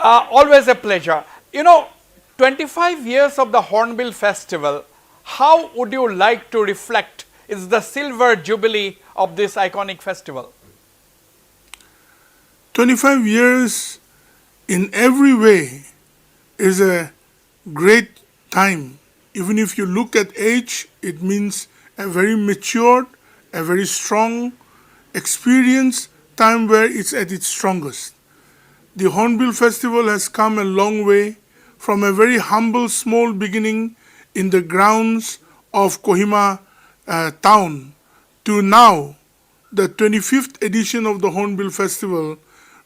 Always a pleasure. 25 years of the Hornbill Festival, how would you like to reflect is the silver jubilee of this iconic festival? 25 years in every way is a great time. Even if you look at age, it means a very matured, a very strong, experienced time where it's at its strongest. The Hornbill Festival has come a long way from a very humble, small beginning in the grounds of Kohima town to now the 25th edition of the Hornbill Festival,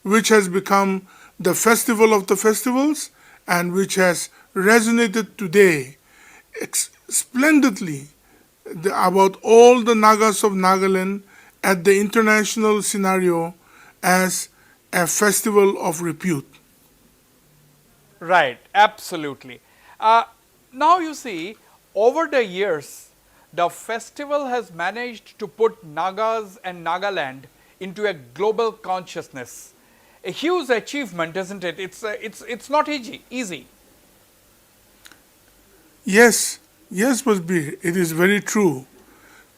which has become the festival of the festivals and which has resonated today splendidly about all the Nagas of Nagaland at the international scenario as a festival of repute. Right, absolutely. Now you see, over the years, the festival has managed to put Nagas and Nagaland into a global consciousness. A huge achievement, isn't it? It's not easy. Yes, Basbir, it is very true.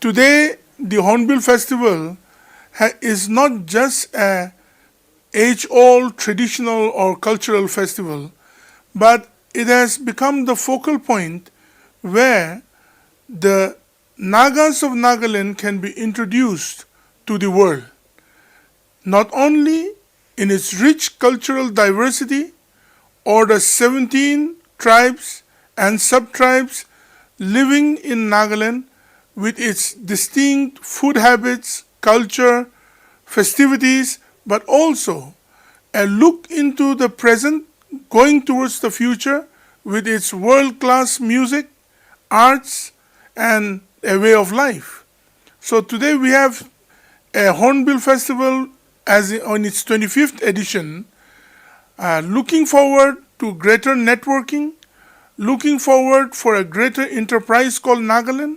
Today, the Hornbill Festival is not just a age-old traditional or cultural festival, but it has become the focal point where the Nagas of Nagaland can be introduced to the world, not only in its rich cultural diversity or the 17 tribes and sub-tribes living in Nagaland with its distinct food habits, culture, festivities, but also a look into the present going towards the future with its world-class music, arts, and a way of life. So today we have a Hornbill Festival on its 25th edition, looking forward to greater networking, looking forward for a greater enterprise called Nagaland,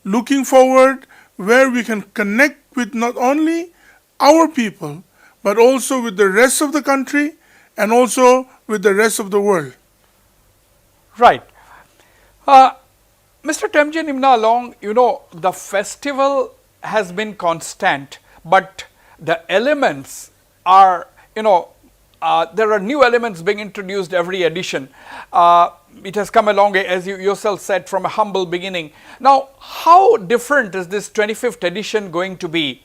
looking forward where we can connect with not only our people, but also with the rest of the country and also with the rest of the world. Right. Mr. Temje Nimnalong, the festival has been constant, but the elements are, there are new elements being introduced every edition. It has come along, as you yourself said, from a humble beginning. Now, how different is this 25th edition going to be?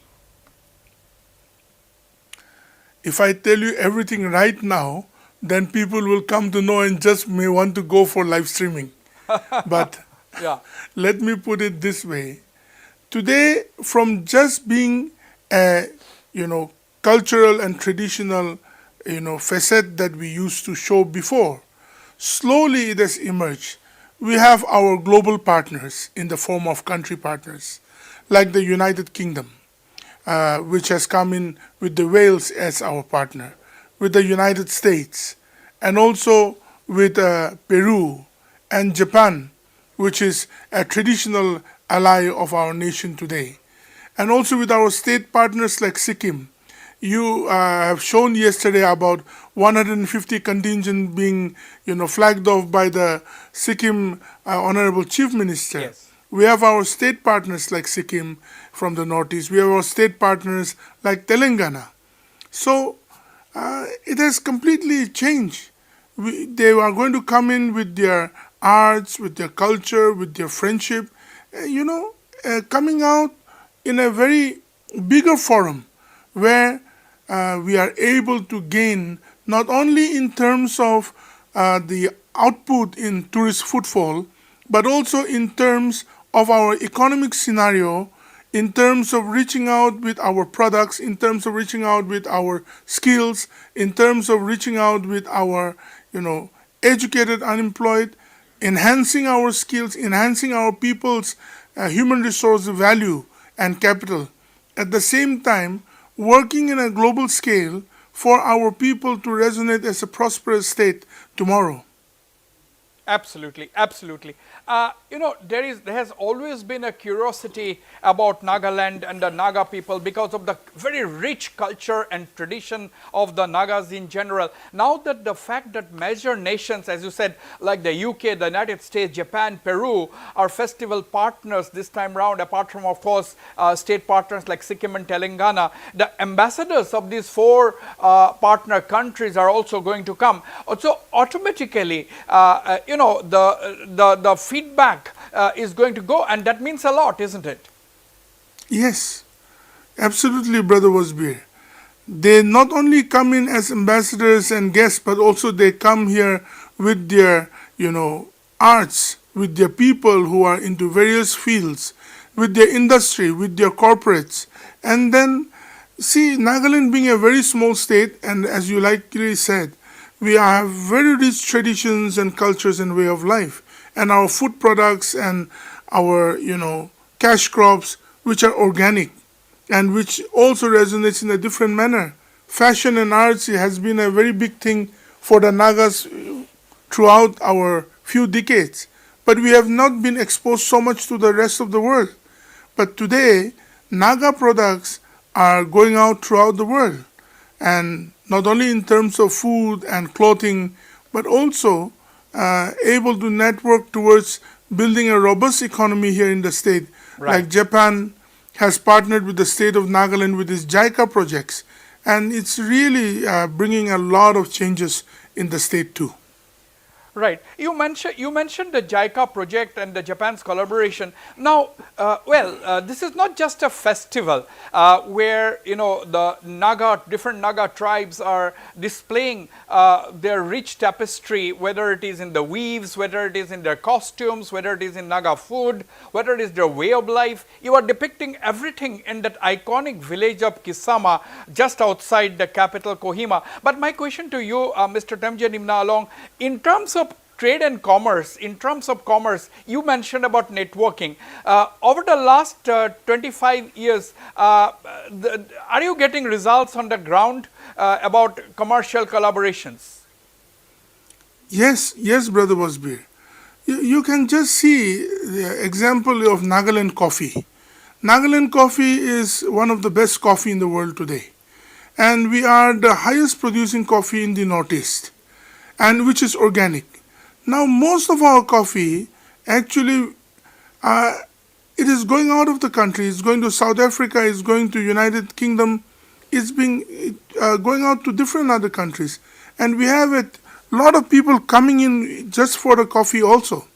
If I tell you everything right now, then people will come to know and just may want to go for live streaming. But yeah. Let me put it this way. Today, from just being a cultural and traditional facet that we used to show before, slowly it has emerged. We have our global partners in the form of country partners, like the United Kingdom, which has come in with the Wales as our partner, with the United States, and also with Peru and Japan, which is a traditional ally of our nation today, and also with our state partners like Sikkim. You have shown yesterday about 150 contingent being, flagged off by the Sikkim Honorable Chief Minister. Yes. We have our state partners like Sikkim from the northeast. We have our state partners like Telangana. So it has completely changed. They are going to come in with their arts, with their culture, with their friendship, coming out in a very bigger forum where we are able to gain not only in terms of the output in tourist footfall, but also in terms of our economic scenario, in terms of reaching out with our products, in terms of reaching out with our skills, in terms of reaching out with our, educated unemployed, enhancing our skills, enhancing our people's human resource value and capital. At the same time, working in a global scale for our people to resonate as a prosperous state tomorrow. Absolutely, absolutely. There has always been a curiosity about Nagaland and the Naga people because of the very rich culture and tradition of the Nagas in general. Now that the fact that major nations, as you said, like the UK, the United States, Japan, Peru, are festival partners this time round, apart from, of course, state partners like Sikkim and Telangana, the ambassadors of these four partner countries are also going to come. So automatically, the feedback is going to go, and that means a lot, isn't it? Yes, absolutely, Brother Wasbir. They not only come in as ambassadors and guests, but also they come here with their, arts, with their people who are into various fields, with their industry, with their corporates. And then, see, Nagaland being a very small state, and as you likely said, we have very rich traditions and cultures and way of life. And our food products and our, cash crops, which are organic and which also resonates in a different manner. Fashion and arts has been a very big thing for the Nagas throughout our few decades. But we have not been exposed so much to the rest of the world. But today, Naga products are going out throughout the world. And not only in terms of food and clothing, but also able to network towards building a robust economy here in the state. Right. Like Japan has partnered with the state of Nagaland with its JICA projects. And it's really bringing a lot of changes in the state too. Right. You mentioned the JICA project and the Japan's collaboration. Now, this is not just a festival where the different Naga tribes are displaying their rich tapestry, whether it is in the weaves, whether it is in their costumes, whether it is in Naga food, whether it is their way of life. You are depicting everything in that iconic village of Kisama, just outside the capital Kohima. But my question to you, Mr. Temje Nimnaalong, in terms of trade and commerce, you mentioned about networking. Over the last 25 years, are you getting results on the ground about commercial collaborations? Yes, Brother Wasbir. You can just see the example of Nagaland coffee. Nagaland coffee is one of the best coffee in the world today. And we are the highest producing coffee in the Northeast, and which is organic. Now, most of our coffee, actually, it is going out of the country. It's going to South Africa. It's going to United Kingdom. It's going out to different other countries. And we have a lot of people coming in just for the coffee also.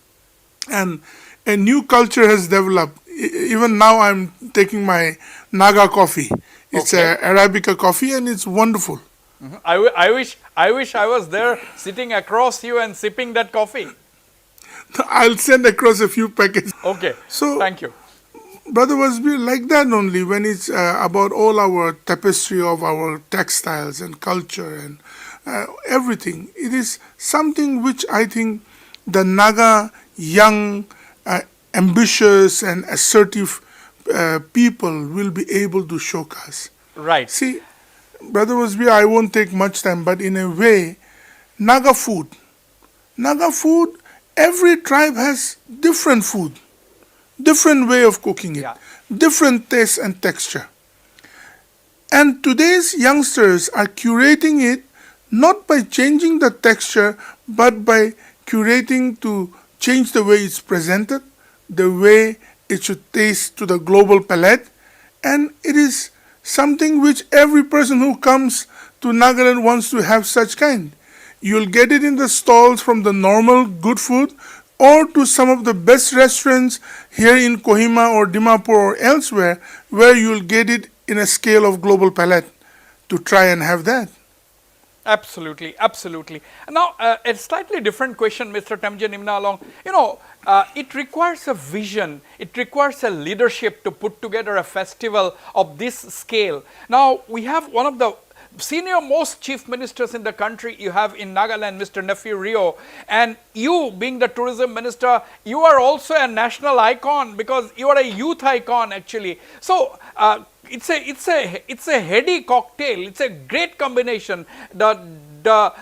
And a new culture has developed. Even now, I'm taking my Naga coffee. It's a Arabica coffee, and it's wonderful. Mm-hmm. I wish I was there sitting across you and sipping that coffee. I'll send across a few packets. Okay. So, thank you. Brother Wasbir, like that only when it's about all our tapestry of our textiles and culture and everything. It is something which I think the Naga young, ambitious and assertive people will be able to showcase. Right. See, Brother Wasbir, I won't take much time, but in a way, Naga food, every tribe has different food, different way of cooking it, different taste and texture. And today's youngsters are curating it not by changing the texture, but by curating to change the way it's presented, the way it should taste to the global palate, and it is something which every person who comes to Nagaland wants to have such kind. You'll get it in the stalls from the normal good food or to some of the best restaurants here in Kohima or Dimapur or elsewhere where you'll get it in a scale of global palate to try and have that. Absolutely, absolutely. Now, a slightly different question, Mr. Temje Nimnaalong. It requires a vision, it requires a leadership to put together a festival of this scale. Now, we have one of the senior most chief ministers in the country you have in Nagaland, Mr. Nephew Rio, and you being the tourism minister, you are also a national icon because you are a youth icon actually. So, it's a heady cocktail. It's a great combination. The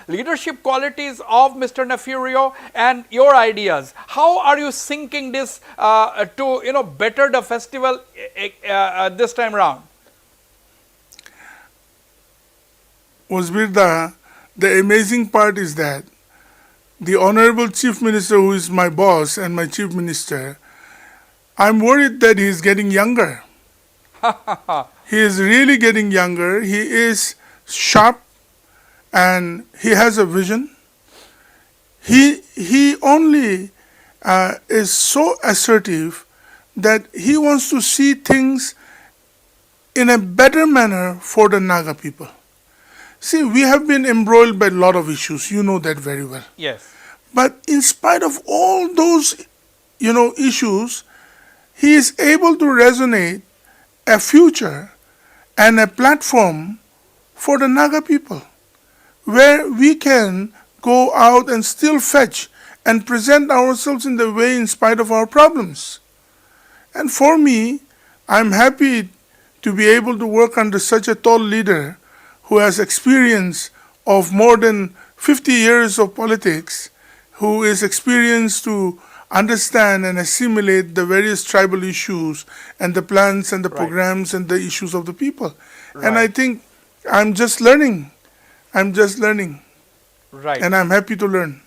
leadership qualities of Mr. Nefurio and your ideas. How are you syncing this to better the festival this time around? Wasbir, the amazing part is that the Honorable Chief Minister, who is my boss and my Chief Minister, I'm worried that he is getting younger. He is really getting younger. He is sharp and he has a vision. He only is so assertive that he wants to see things in a better manner for the Naga people. See, we have been embroiled by a lot of issues. You know that very well. Yes. But in spite of all those, issues, he is able to resonate a future and a platform for the Naga people, where we can go out and still fetch and present ourselves in the way in spite of our problems. And for me, I'm happy to be able to work under such a tall leader who has experience of more than 50 years of politics, who is experienced to understand and assimilate the various tribal issues and the plans and the programs and the issues of the people. And I think I'm just learning. Right. And I'm happy to learn.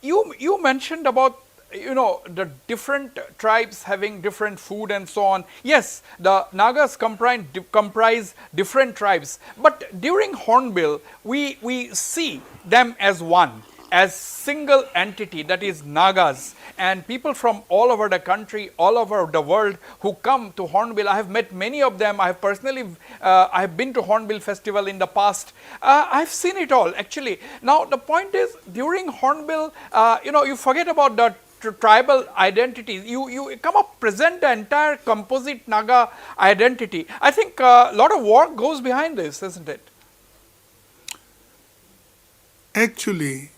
You mentioned about the different tribes having different food and so on. Yes, the Nagas comprise different tribes, but during Hornbill we see them as one, as single entity, that is Nagas, and people from all over the country, all over the world who come to Hornbill. I have met many of them. I have personally I have been to Hornbill Festival in the past. I have seen it all actually. Now the point is, during Hornbill, you forget about the tribal identities. You come up, present the entire composite Naga identity. I think a lot of work goes behind this, isn't it? Actually,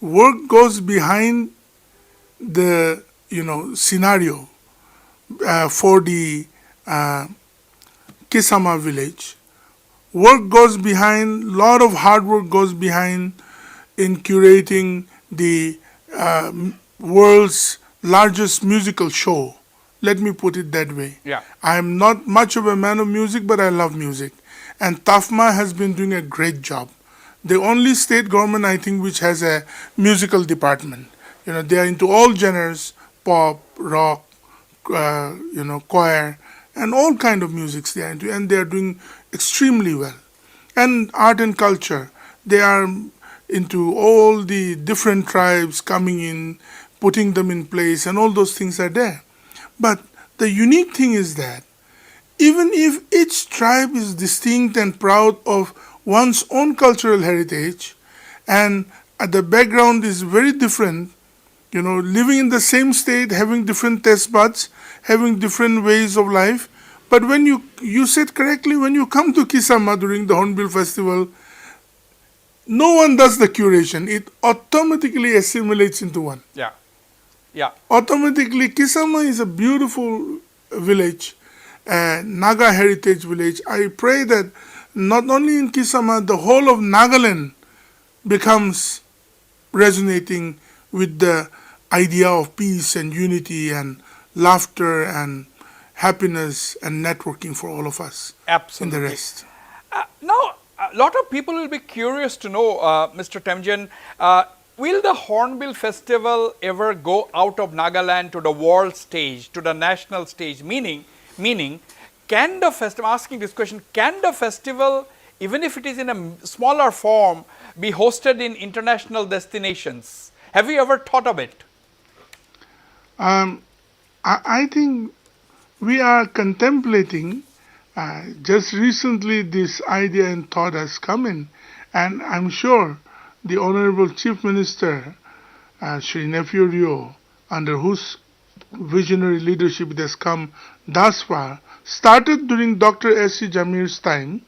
work goes behind the scenario for the Kisama village. Work goes behind, lot of hard work goes behind in curating the world's largest musical show. Let me put it that way. Yeah. I am not much of a man of music, but I love music. And TAFMA has been doing a great job. The only state government, I think, which has a musical department. They are into all genres, pop, rock, choir, and all kind of musics they are into, and they are doing extremely well. And art and culture, they are into all the different tribes coming in, putting them in place, and all those things are there. But the unique thing is that even if each tribe is distinct and proud of one's own cultural heritage, and the background is very different, living in the same state, having different taste buds, having different ways of life. But when you said correctly, when you come to Kisama during the Hornbill Festival, no one does the curation. It automatically assimilates into one. Yeah. Yeah. Automatically, Kisama is a beautiful village, Naga heritage village. I pray that not only in Kisama, the whole of Nagaland becomes resonating with the idea of peace and unity and laughter and happiness and networking for all of us. Absolutely. And the rest. Now, a lot of people will be curious to know, Mr. Temjen, will the Hornbill Festival ever go out of Nagaland to the world stage, to the national stage? Meaning, can the festival, I'm asking this question, can the festival, even if it is in a smaller form, be hosted in international destinations? Have you ever thought of it? I think we are contemplating. Just recently this idea and thought has come in, and I'm sure the Honorable Chief Minister, Shri Nefurio, under whose visionary leadership it has come thus far, started during Dr. S.C. Jamir's time,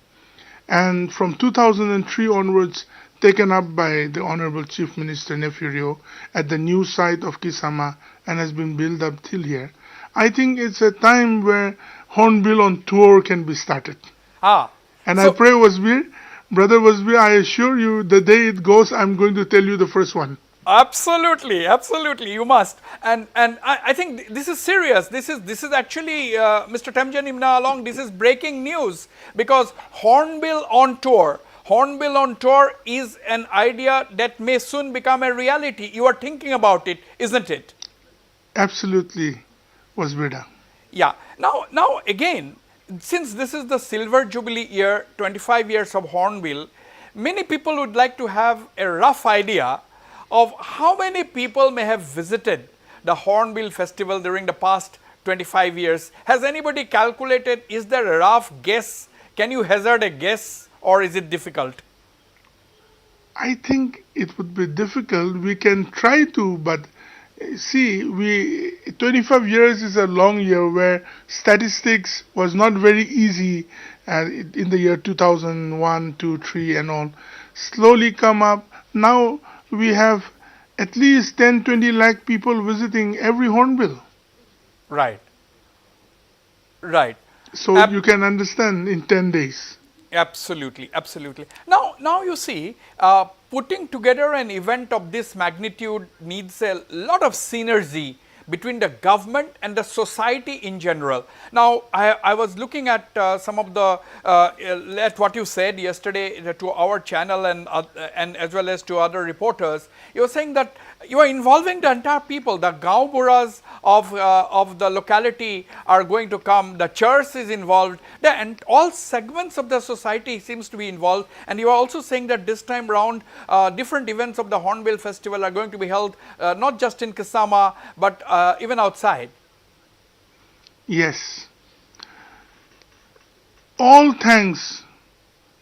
and from 2003 onwards taken up by the Honorable Chief Minister Nefurio at the new site of Kisama and has been built up till here. I think it's a time where Hornbill on tour can be started. Ah. And I pray, Wasbir, Brother Wasbi, I assure you, the day it goes, I'm going to tell you the first one. Absolutely, absolutely, you must. And I think this is serious. This is actually, Mr. Temjan Imna Along, this is breaking news because Hornbill on tour. Hornbill on tour is an idea that may soon become a reality. You are thinking about it, isn't it? Absolutely, Wasbida. Yeah. Now again, since this is the Silver Jubilee year, 25 years of Hornbill, many people would like to have a rough idea of how many people may have visited the Hornbill Festival during the past 25 years. Has anybody calculated? Is there a rough guess? Can you hazard a guess or is it difficult? I think it would be difficult. We can try to, but see, 25 years is a long year where statistics was not very easy in the year 2001, 2, 3 and all. Slowly come up. Now we have at least 10, 20 lakh people visiting every Hornbill. Right. Right. So you can understand in 10 days. Absolutely, absolutely. Now you see, putting together an event of this magnitude needs a lot of synergy between the government and the society in general. Now, I was looking at some of the, at what you said yesterday to our channel and as well as to other reporters. You were saying that you are involving the entire people, the Gaon Buras of the locality are going to come, the church is involved, and all segments of the society seems to be involved. And you are also saying that this time round, different events of the Hornbill Festival are going to be held not just in Kisama, but even outside. Yes. All thanks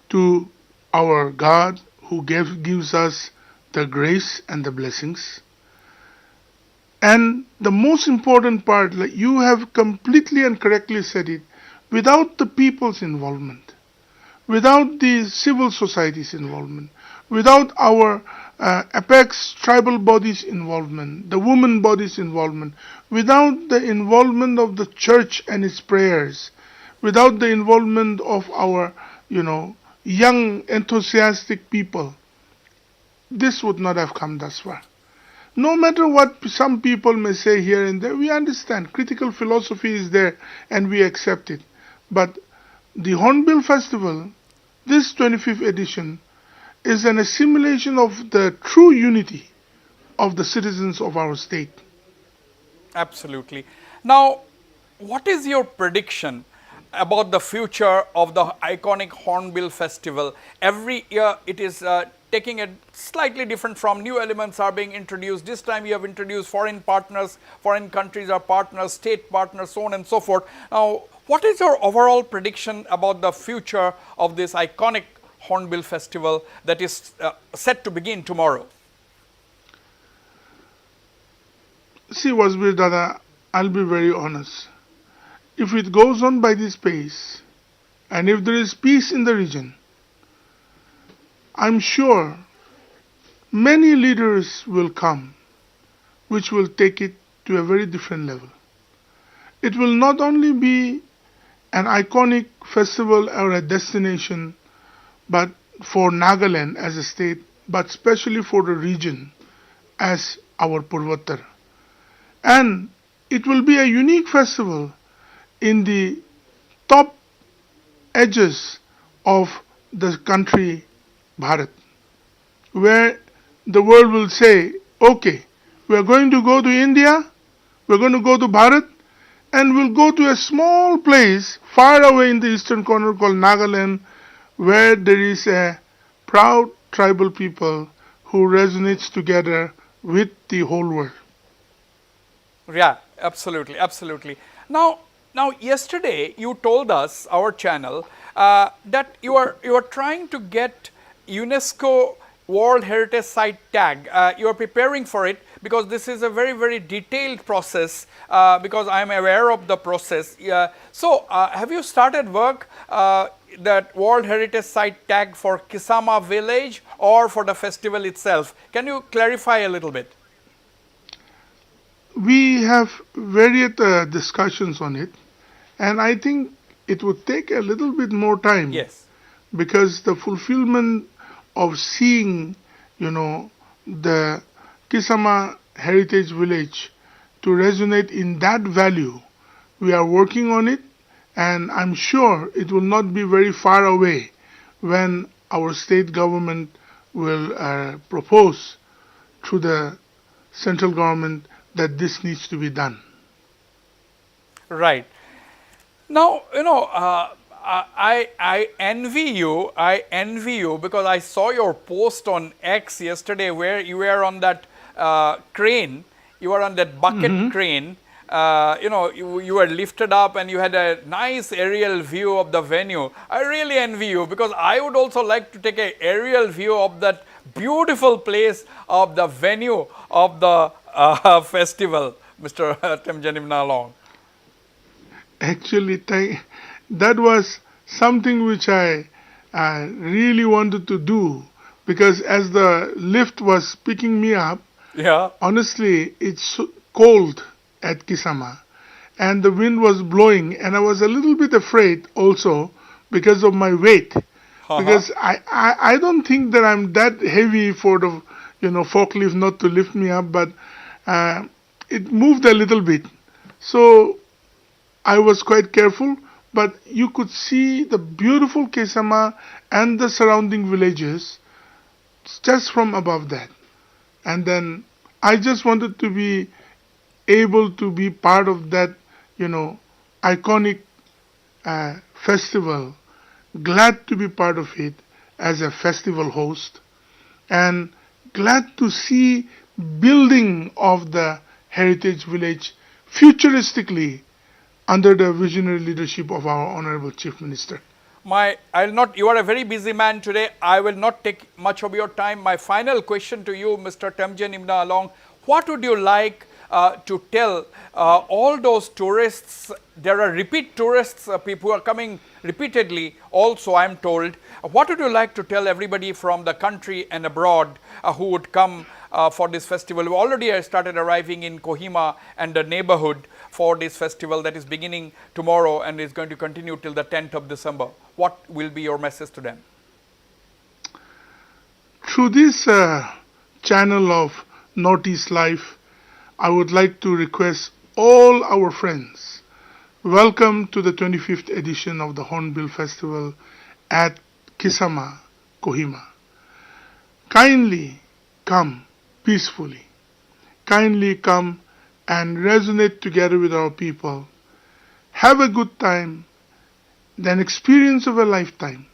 to our God who gives us the grace and the blessings. And the most important part, like you have completely and correctly said it, without the people's involvement, without the civil society's involvement, without our apex tribal bodies' involvement, the women bodies' involvement, without the involvement of the church and its prayers, without the involvement of our, young enthusiastic people, this would not have come thus far. No matter what some people may say here and there, we understand. Critical philosophy is there and we accept it. But the Hornbill Festival, this 25th edition, is an assimilation of the true unity of the citizens of our state. Absolutely. Now, what is your prediction about the future of the iconic Hornbill Festival? Every year it is taking it slightly different from, new elements are being introduced. This time you have introduced foreign partners, foreign countries are partners, state partners, so on and so forth. Now, what is your overall prediction about the future of this iconic Hornbill Festival that is set to begin tomorrow? See, Wasbir Dada, I'll be very honest. If it goes on by this pace, and if there is peace in the region, I'm sure many leaders will come which will take it to a very different level. It will not only be an iconic festival or a destination, but for Nagaland as a state, but especially for the region as our Purvattar. And it will be a unique festival in the top edges of the country Bharat, where the world will say, okay, we are going to go to India, we are going to go to Bharat, and we'll go to a small place far away in the eastern corner called Nagaland, where there is a proud tribal people who resonates together with the whole world. Yeah, absolutely, absolutely. Now yesterday you told us, our channel, that you are trying to get UNESCO World Heritage Site tag. You are preparing for it because this is a very, very detailed process, because I am aware of the process. So, have you started work that World Heritage Site tag for Kisama village or for the festival itself? Can you clarify a little bit? We have various discussions on it, and I think it would take a little bit more time. Yes. because the fulfillment of seeing, the Kisama Heritage Village to resonate in that value, we are working on it, and I'm sure it will not be very far away when our state government will propose through the central government that this needs to be done. Right. Now, I envy you. I envy you because I saw your post on X yesterday where you were on that crane. You were on that bucket crane. You were lifted up and you had a nice aerial view of the venue. I really envy you because I would also like to take an aerial view of that beautiful place of the venue of the festival, Mr. Temjen Imnalong. Actually, that was something which I really wanted to do, because as the lift was picking me up, yeah, honestly, it's cold at Kisama and the wind was blowing, and I was a little bit afraid also because of my weight. Because I don't think that I'm that heavy for the forklift not to lift me up, but it moved a little bit. So I was quite careful, but you could see the beautiful Kisama and the surrounding villages just from above that. And then I just wanted to be able to be part of that, iconic festival, glad to be part of it as a festival host, and glad to see building of the heritage village futuristically under the visionary leadership of our Honorable Chief Minister. You are a very busy man today. I will not take much of your time. My final question to you, Mr. Temjen Imnalong, what would you like to tell all those tourists? There are repeat tourists, people who are coming repeatedly also, I am told. What would you like to tell everybody from the country and abroad who would come for this festival? We already started arriving in Kohima and the neighborhood for this festival that is beginning tomorrow and is going to continue till the 10th of December. What will be your message to them? Through this channel of Northeast Life, I would like to request all our friends, welcome to the 25th edition of the Hornbill Festival at Kisama, Kohima. Kindly come peacefully. Kindly come and resonate together with our people. Have a good time, an experience of a lifetime.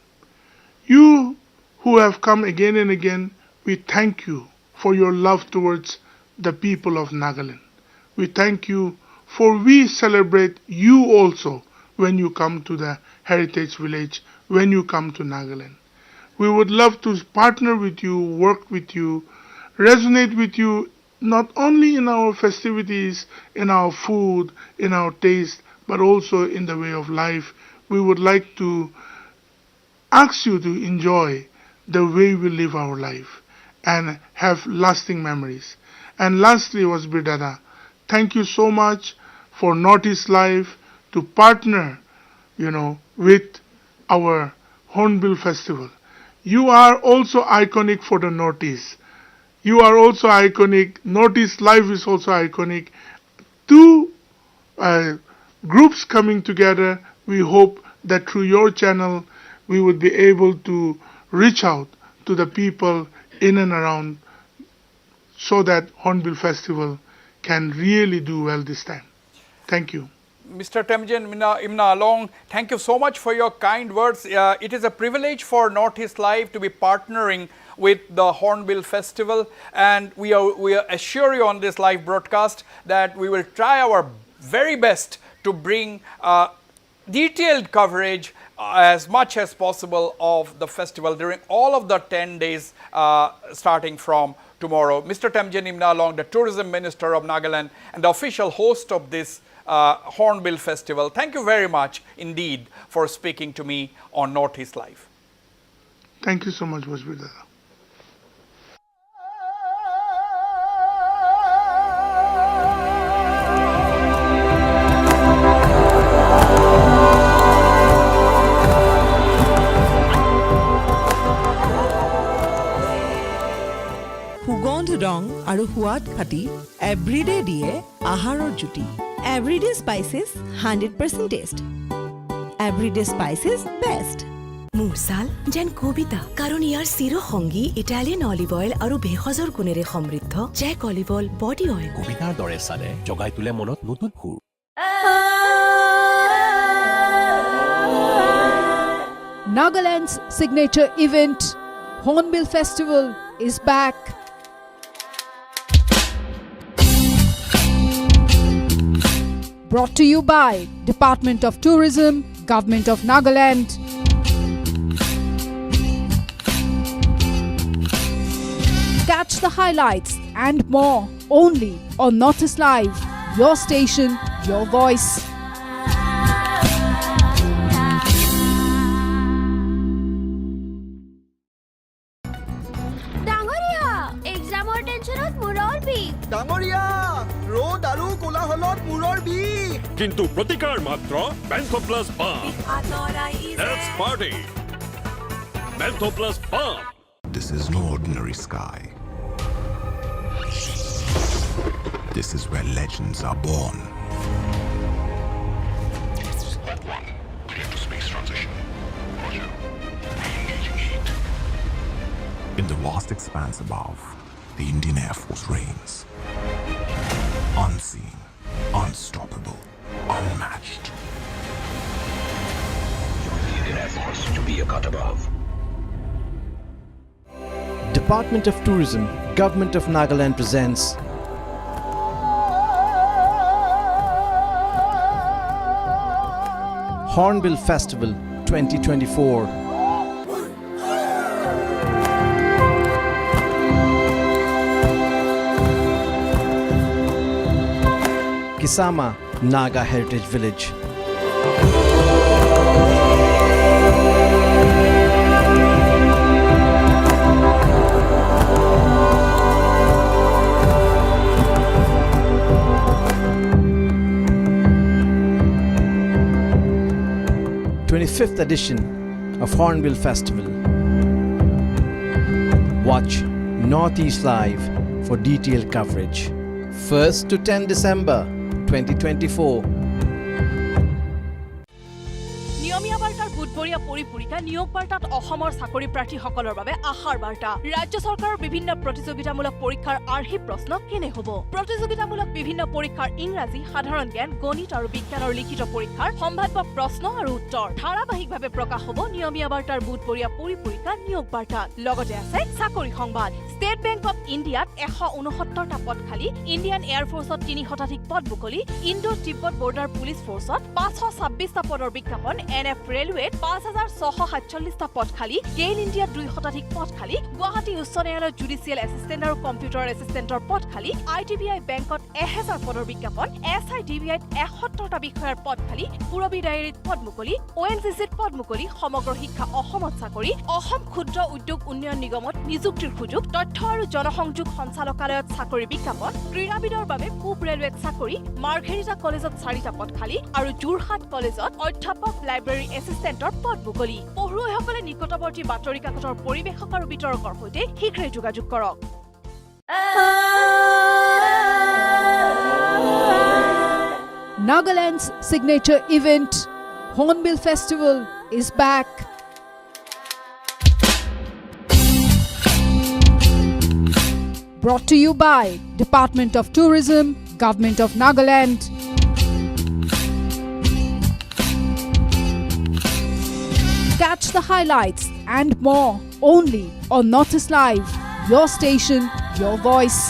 You who have come again and again, we thank you for your love towards the people of Nagaland. We thank you for we celebrate you also when you come to the heritage village, when you come to Nagaland. We would love to partner with you, work with you, resonate with you, not only in our festivities, in our food, in our taste, but also in the way of life. We would like to ask you to enjoy the way we live our life and have lasting memories. And lastly, Wasbirdada, thank you so much for Northeast Life to partner, with our Hornbill Festival. You are also iconic for the Northeast. You are also iconic. Northeast Life is also iconic. Two groups coming together. We hope that through your channel, we would be able to reach out to the people in and around so that Hornbill Festival can really do well this time. Thank you. Mr. Temjen Imnalong, thank you so much for your kind words. It is a privilege for Northeast Life to be partnering with the Hornbill Festival, and we assure you on this live broadcast that we will try our very best to bring detailed coverage as much as possible of the festival during all of the 10 days starting from tomorrow. Mr. Temjen Imnalong, the Tourism Minister of Nagaland and the official host of this Hornbill Festival, thank you very much indeed for speaking to me on Northeast Live. Thank you so much, Vasbidara. সুগন্ধ ৰং আৰু সোৱাদ খাটি everyday দিয়ে আহাৰৰ জুতি everyday spices 100% taste everyday spices best মুৰছাল যেন কবিতা কাৰণ ইয়াৰ চিৰসংগী ইটালিয়ান অলিভ অইল আৰু ভেষজৰ গুণেৰে সমৃদ্ধ জেক অলিভ অইল বডি অইল কবিতাৰ দৰে চালে জগাই তোলে মনত নতুন সুৰ Nagaland's signature event, Hornbill Festival, is back. Brought to you by Department of Tourism, Government of Nagaland. Catch the highlights and more only on Northeast Live, your station, your voice. ডাঙৰীয়া ৰ'দ আৰু কোলাহলত মূৰৰ বিষ কিন্তু প্ৰতিকাৰ মাত্ৰ বেন্থো প্লাছ বাম let's party বেন্থো plus বাম This is no ordinary sky. This is where legends are born. Clear to space transition. Roger. Engaging heat. In the vast expanse above, the Indian Air Force reigns. Unseen, unstoppable, unmatched. Join the Indian Air Force to be a cut above. Department of Tourism, Government of Nagaland presents Hornbill Festival 2024. Kisama Naga Heritage Village. th edition of Hornbill Festival. Watch Northeast Live for detailed coverage. 1st to 10 December 2024. নিয়মীয়া বাৰ্তাৰ বুধবৰীয়া পৰিপূৰিকা নিয়োগ বাৰ্তাত অসমৰ চাকৰি প্ৰাৰ্থীসকলৰ বাবে আশাৰ বাৰ্তা ৰাজ্য চৰকাৰৰ বিভিন্ন প্ৰতিযোগিতামূলক পৰীক্ষাৰ আৰ্হি প্ৰশ্ন কেনে হ'ব প্ৰতিযোগিতামূলক বিভিন্ন পৰীক্ষাৰ ইংৰাজী সাধাৰণ জ্ঞান গণিত আৰু বিজ্ঞানৰ লিখিত পৰীক্ষাৰ সম্ভাৱ্য প্ৰশ্ন আৰু উত্তৰ ধাৰাবাহিকভাৱে প্ৰকাশ হ'ব নিয়মীয়া বাৰ্তাৰ বুধবৰীয়া পৰিপূৰিকা নিয়োগ বাৰ্তাত লগতে আছে চাকৰি সংবাদ ষ্টেট বেংক অফ ইণ্ডিয়াত 169টা পদ খালী ইণ্ডিয়ান এয়াৰ ফ'ৰ্চত 3 শতাধিক পদ মুকলি ইণ্ডো তিব্বত বৰ্ডাৰ পুলিচ ফ'ৰ্চত 526টা পদৰ বিজ্ঞাপন NF ৰেলৱেত 5647টা পদ খালী গেইল ইণ্ডিয়াত 2 শতাধিক পদ খালী গুৱাহাটী উচ্চ ন্যায়ালয়ৰ জুডিচিয়েল এছিষ্টেণ্ট আৰু কম্পিউটাৰ এছিষ্টেণ্টৰ পদ খালী ITBI বেংকত 1000 পদৰ বিজ্ঞাপন SIDBIত 71টা বিষয়ৰ পদ খালী পুৰবী ডায়েৰীত পদ মুকলি ONGCত পদ মুকলি সমগ্ৰ শিক্ষা অসমত চাকৰি অসম ক্ষুদ্ৰ উদ্যোগ উন্নয়ন নিগমত নিযুক্তিৰ সুযোগ তথ্য আৰু জনসংযোগ সঞ্চালকালয়ত চাকৰি বিজ্ঞাপন ক্ৰীড়াবিদৰ বাবে পূব ৰেলৱেত চাকৰি মাৰ্ঘেৰিটা কলেজত 4টা পদ খালী আৰু যোৰহাট কলেজত অধ্যাপক লাইব্ৰেৰী এছিষ্টেণ্টৰ পদ মুকলি পঢ়ুৱৈসকলে নিকটৱৰ্তী বাতৰি কাকতৰ পৰিৱেশক আৰু বিতৰকৰ সৈতে শীঘ্ৰে যোগাযোগ কৰক Nagaland's signature event, Hornbill Festival, is back. Brought to you by Department of Tourism, Government of Nagaland. Catch the highlights and more only on Northeast Live, your station, your voice.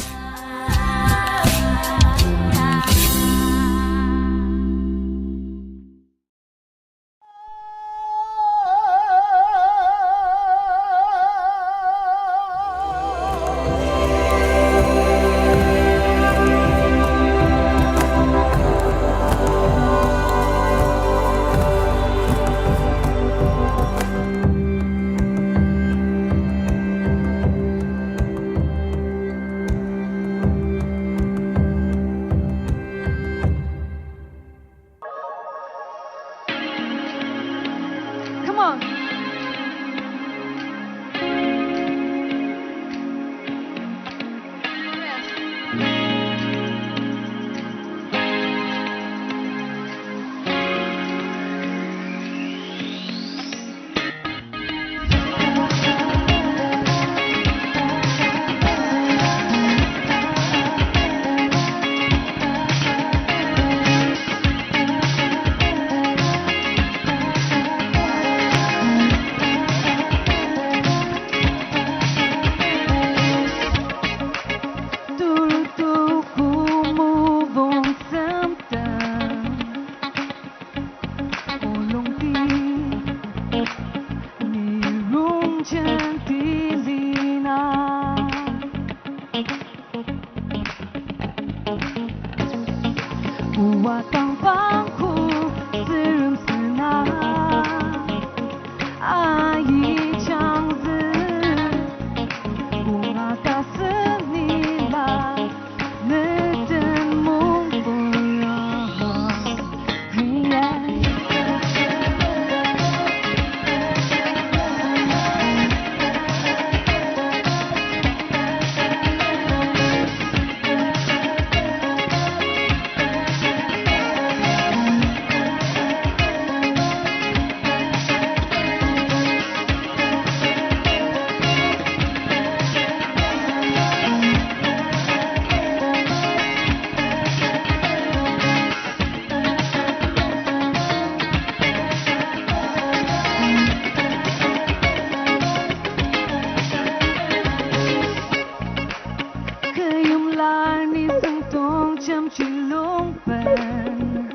chilung pen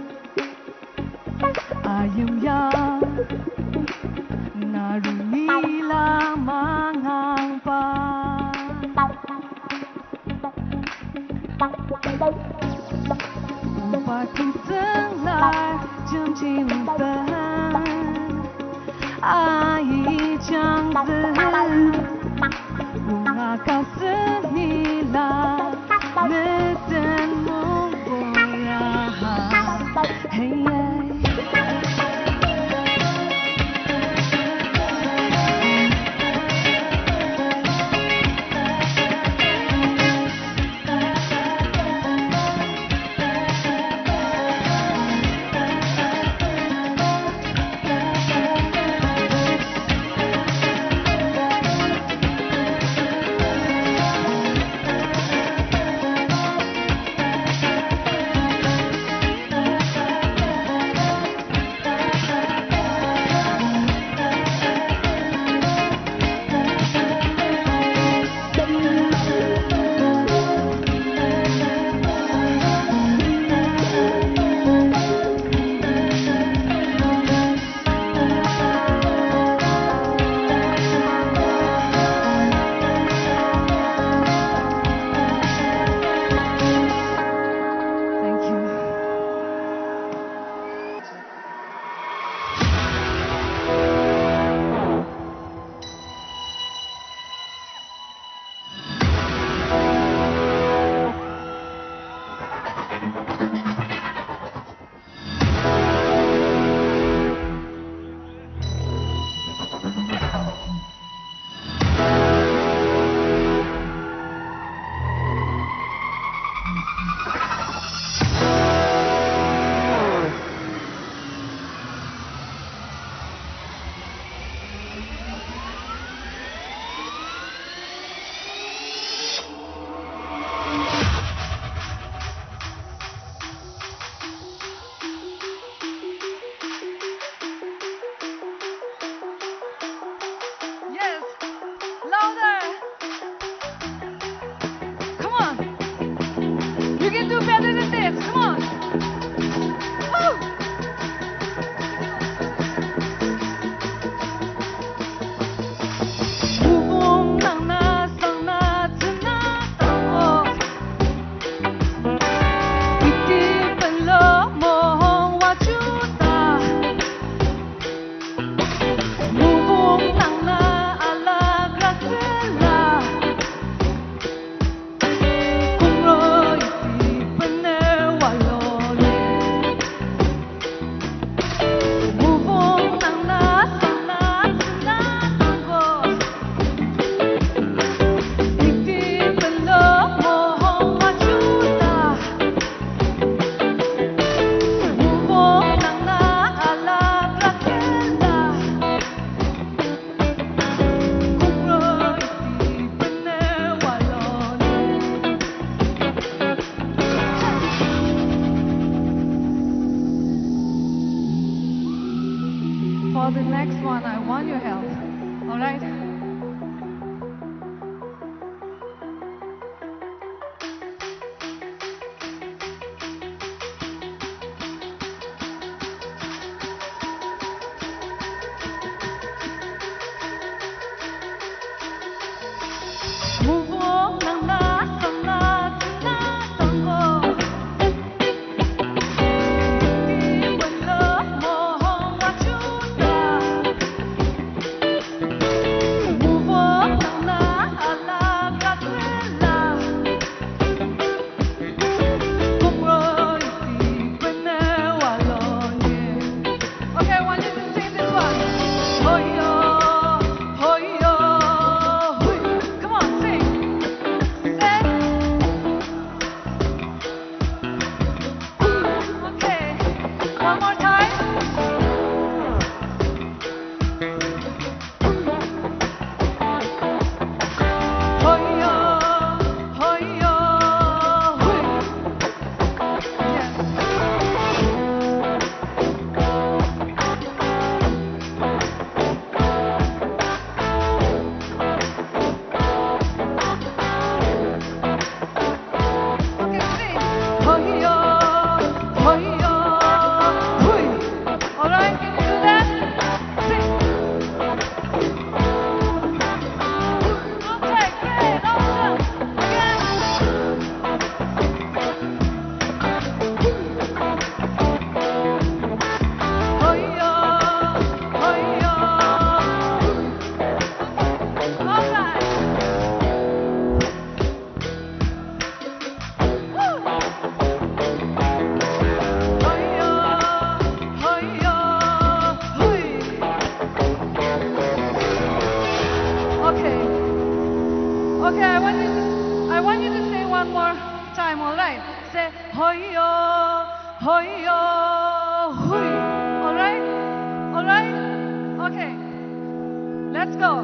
ayum ya narunila mangang pa Parking senlar jum chilung pen ai chang zen bunga kau senila Meten menggoyah Hey I want you to say one more time, all right? Say, hoyo, hoyo, hui. All right? All right? Okay. Let's go.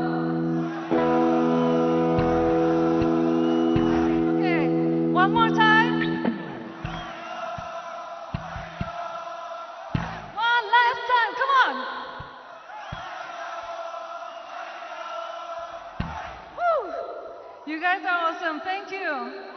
Okay. One more time. One last time. Come on. Woo! You guys are awesome. Thank you.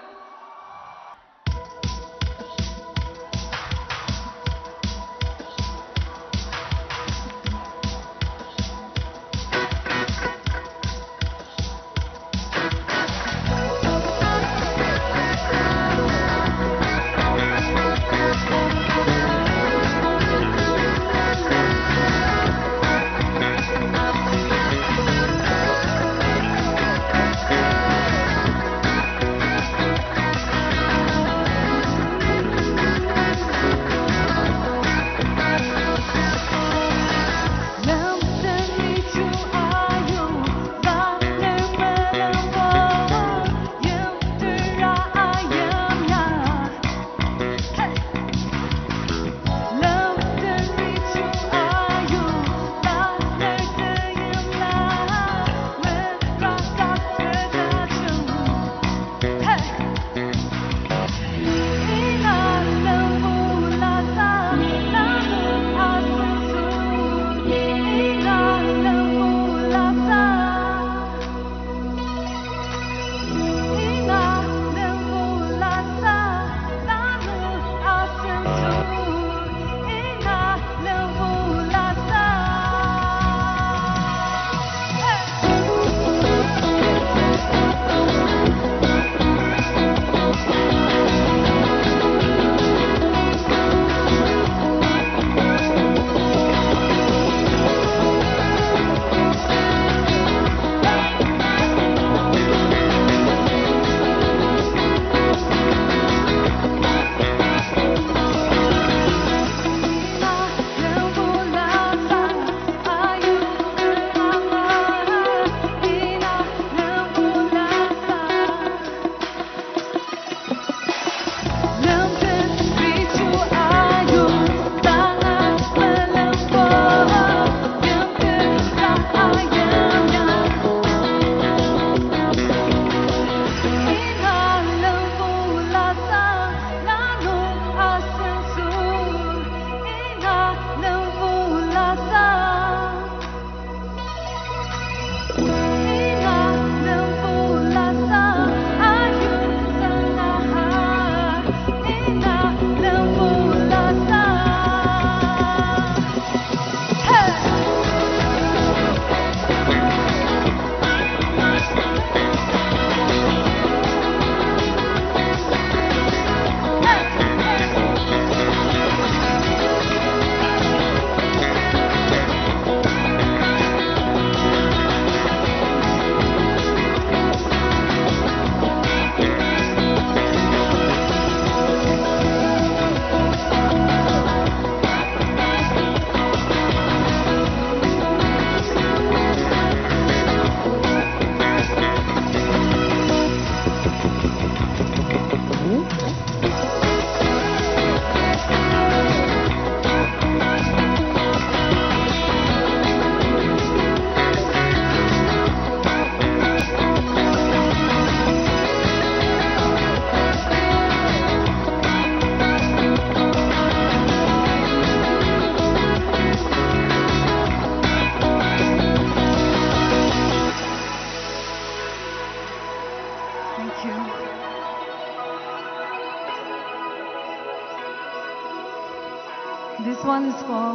This one is for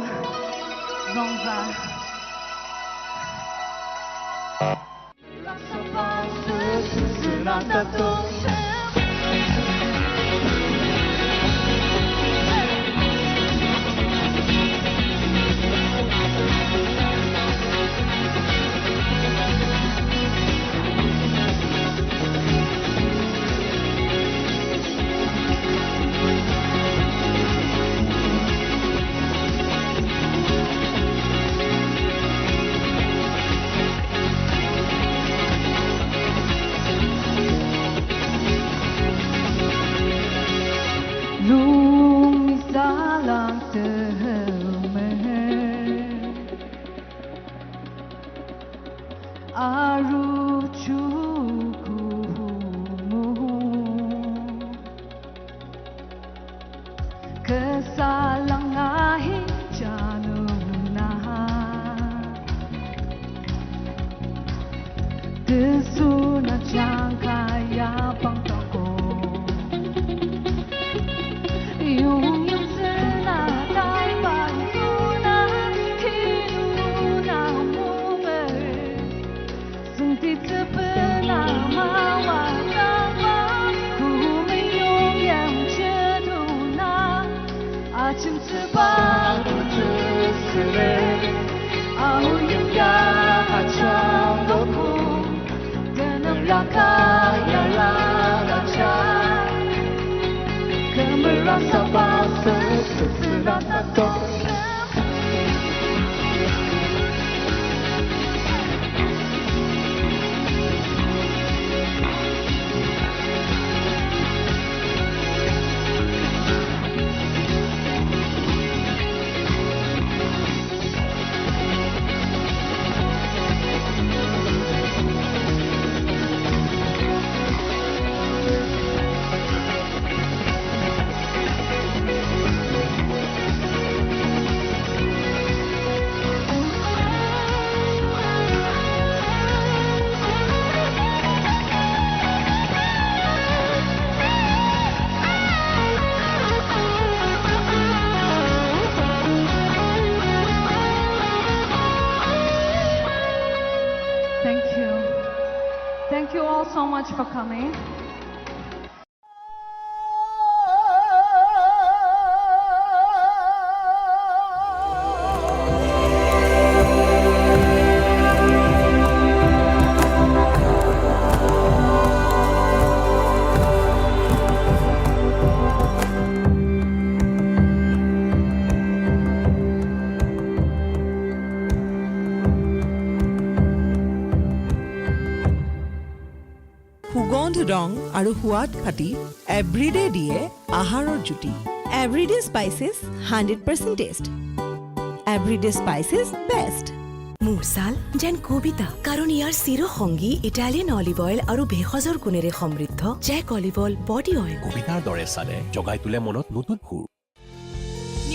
Zongza. Thank you. Thank you all so much for coming. সুগন্ধ ৰং আৰু সোৱাদ খাটি everyday দিয়ে আহাৰৰ জুতি everyday spices 100% taste everyday spices best মোৰ ছাল যেন কবিতা কাৰণ ইয়াৰ চিৰসংগী ইটালিয়ান অলিভ অইল আৰু ভেষজৰ গুণেৰে সমৃদ্ধ জেক অলিভ অইল বডি অইল কবিতাৰ দৰে চালে জগাই তোলে মনত নতুন সুৰ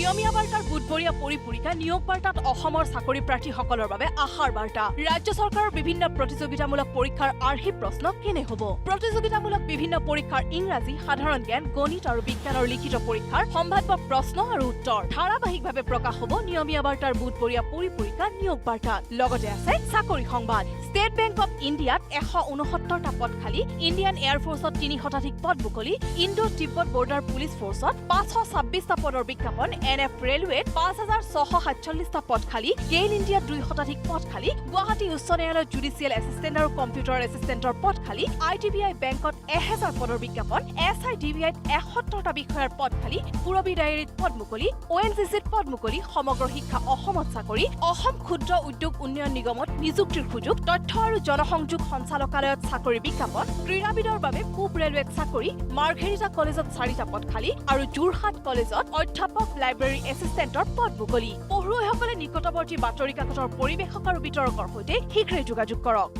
নিয়মীয়া বাৰ্তাৰ বুধবৰীয়া পৰিপূৰিকা নিয়োগ বাৰ্তাত অসমৰ চাকৰি প্ৰাৰ্থীসকলৰ বাবে আশাৰ বাৰ্তা ৰাজ্য চৰকাৰৰ বিভিন্ন প্ৰতিযোগিতামূলক পৰীক্ষাৰ আৰ্হি প্ৰশ্ন কেনে হ'ব প্ৰতিযোগিতামূলক বিভিন্ন পৰীক্ষাৰ ইংৰাজী সাধাৰণ জ্ঞান গণিত আৰু বিজ্ঞানৰ লিখিত পৰীক্ষাৰ সম্ভাৱ্য প্ৰশ্ন আৰু উত্তৰ ধাৰাবাহিকভাৱে প্ৰকাশ হ'ব নিয়মীয়া বাৰ্তাৰ বুধবৰীয়া পৰিপূৰিকা নিয়োগ বাৰ্তাত লগতে আছে চাকৰি সংবাদ ষ্টেট বেংক অৱ ইণ্ডিয়াত 169টা পদ খালী ইণ্ডিয়ান এয়াৰফৰ্চত 3 শতাধিক পদ মুকলি ইণ্ডো তিব্বত বৰ্ডাৰ পুলিচ ফৰ্চত 526টা পদৰ বিজ্ঞাপন NF ৰেলৱেত 5647টা পদ খালী গেইল ইণ্ডিয়াত 2 শতাধিক পদ খালী গুৱাহাটী উচ্চ ন্যায়ালয়ত জুডিচিয়েল এছিষ্টেণ্ট আৰু কম্পিউটাৰ এছিষ্টেণ্টৰ পদ খালী ITBI বেংকত 1000 পদৰ বিজ্ঞাপন SIDBIত 71টা বিষয়াৰ পদ খালী পুৰবী ডায়েৰীত পদ মুকলি ONGCত পদ মুকলি সমগ্ৰ শিক্ষা অসমত চাকৰি অসম ক্ষুদ্ৰ উদ্যোগ উন্নয়ন নিগমত নিযুক্তিৰ সুযোগ তথ্য আৰু জনসংযোগ সঞ্চালকালয়ত চাকৰি বিজ্ঞাপন ক্ৰীড়াবিদৰ বাবে পূব ৰেলৱেত চাকৰি মাৰ্ঘেৰিটা কলেজত 4টা পদ খালী আৰু যোৰহাট কলেজত অধ্যাপক লাইব্ৰেৰী এছিষ্টেণ্টৰ পদ মুকলি পঢ়ুৱৈসকলে নিকটৱৰ্তী বাতৰি কাকতৰ পৰিৱেশক আৰু বিতৰকৰ সৈতে শীঘ্ৰে যোগাযোগ কৰক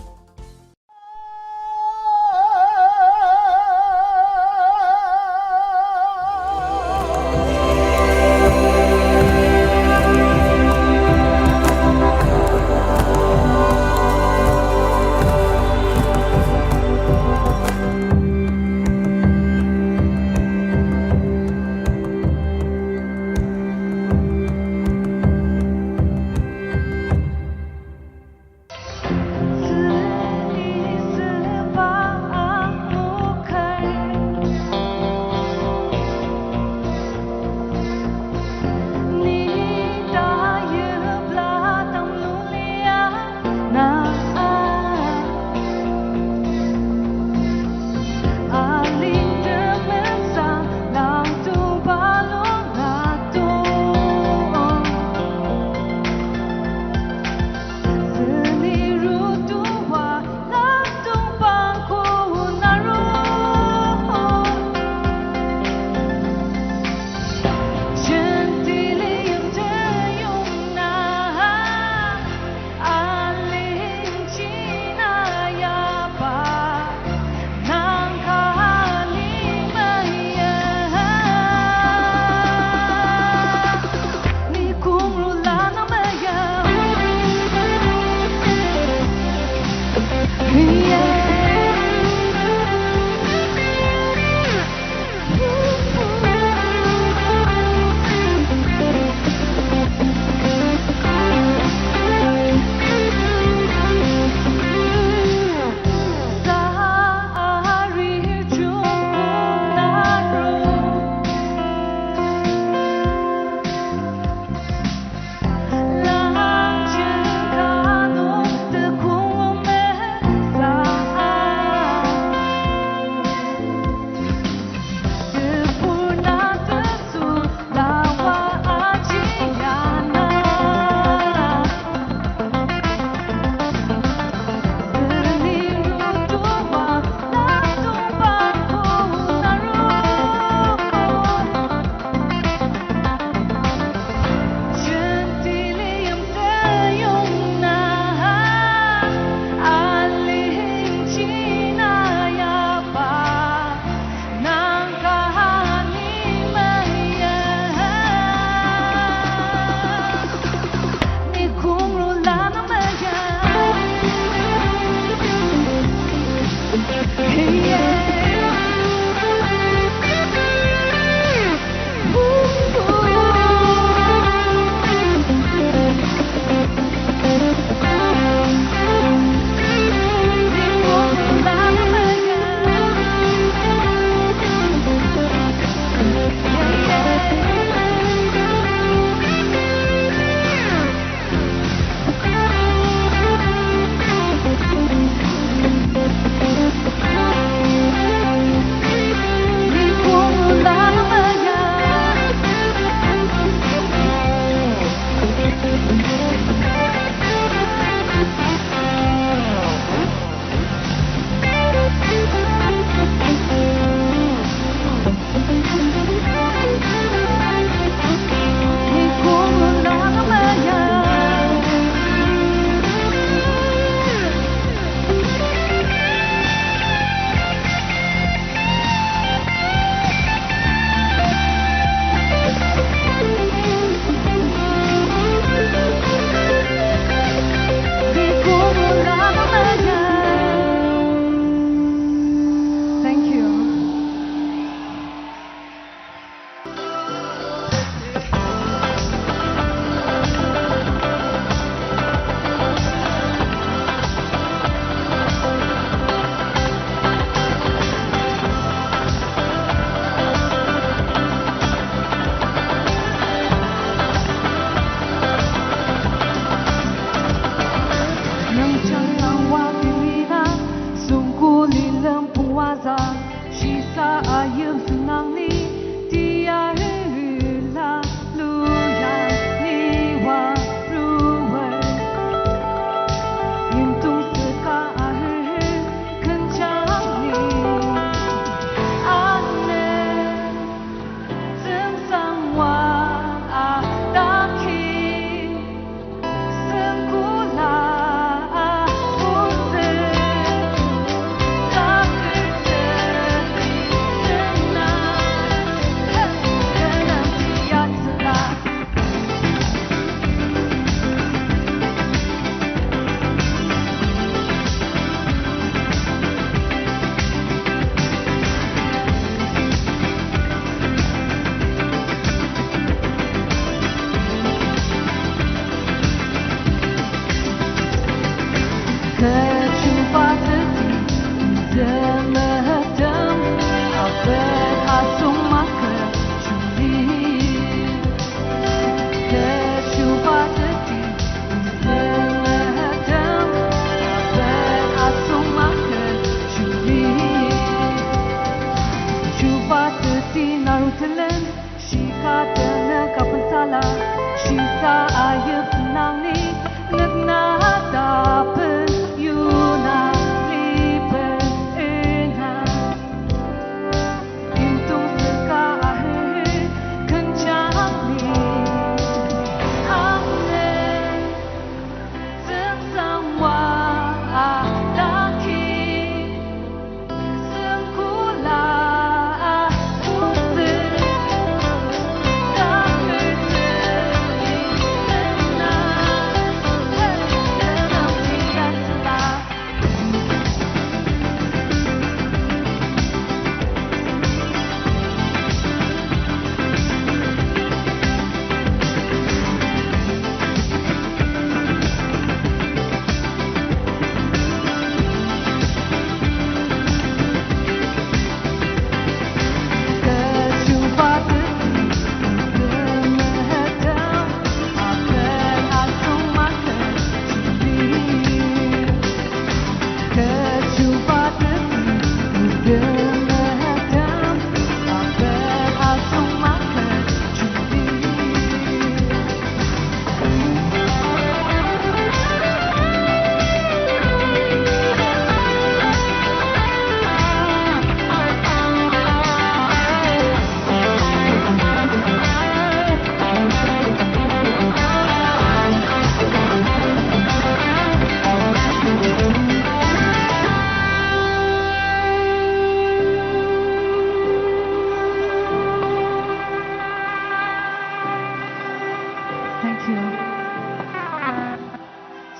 ayub senang ni dia la lu ya ni wa ruwe yin tung seka kencang ni ane zeng sang wa daki sengkula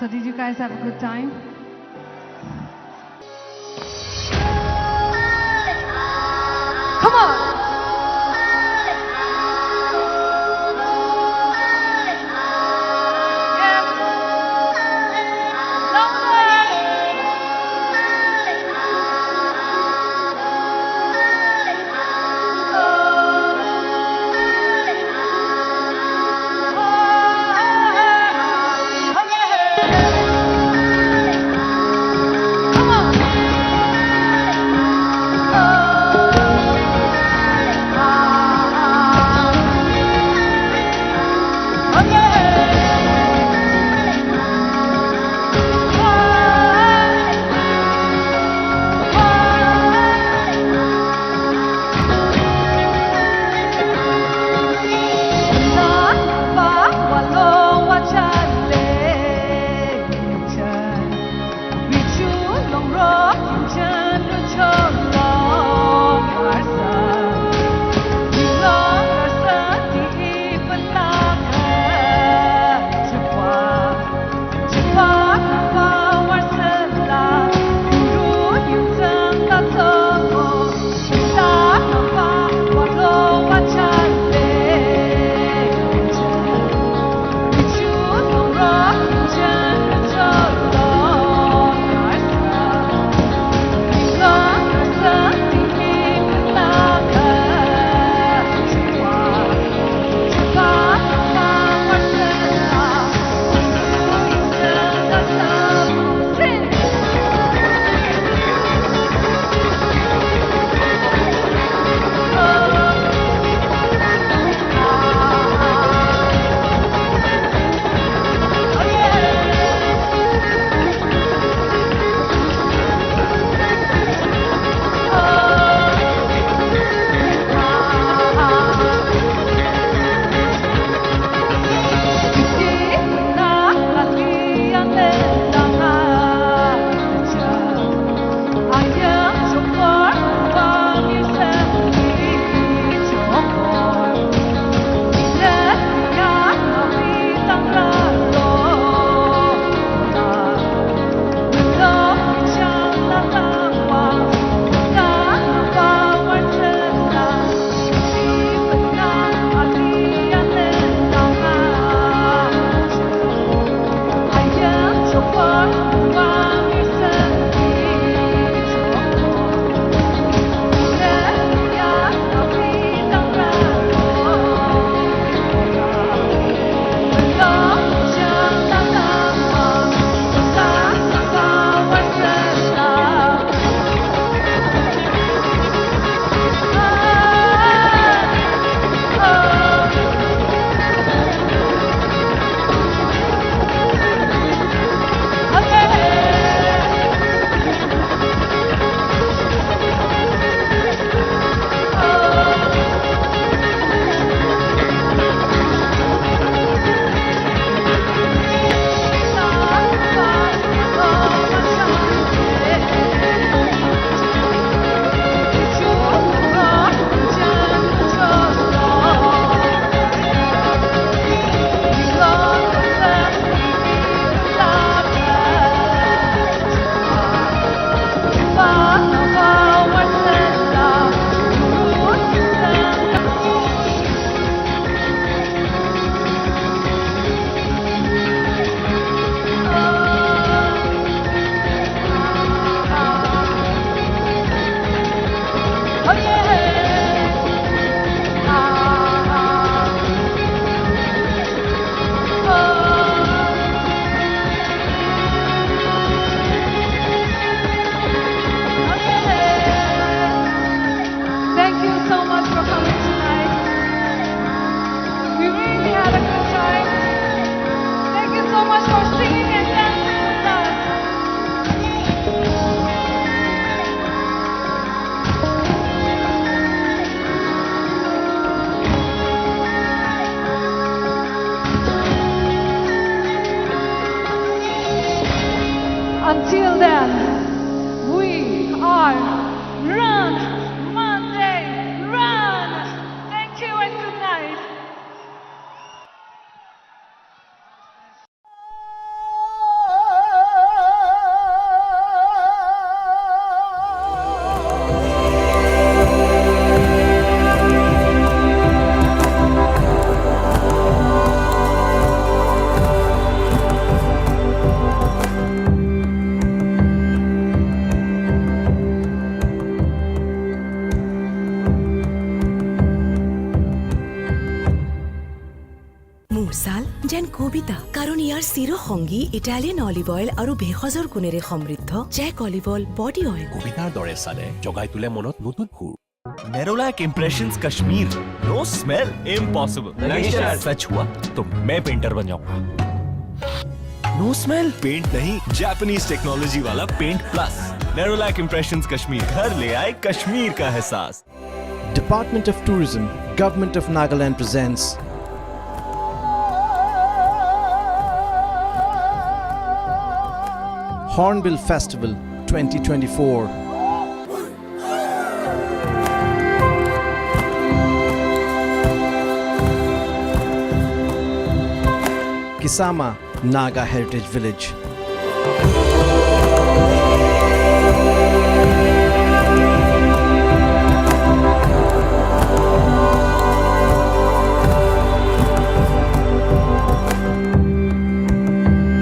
So did you guys have a good time? Come on! মোৰ ছাল যেন কবিতা কাৰণ ইয়াৰ চিৰসংগী Italian olive oil আৰু ভেষজৰ গুণেৰে সমৃদ্ধ জেক অলিভ অইল বডি অইল কবিতাৰ দৰে চালে জগাই তোলে মনত নতুন সুৰ Nerolac impressions Kashmir no smell impossible सच हुआ तो मैं पेंटर बन जाऊंगा नो स्मेल पेंट नहीं जापानीज टेक्नोलॉजी वाला paint plus Nerolac impressions Kashmir घर ले आए कश्मीर का एहसास Department of Tourism, Government of Nagaland presents Hornbill Festival 2024. Kisama Naga Heritage Village.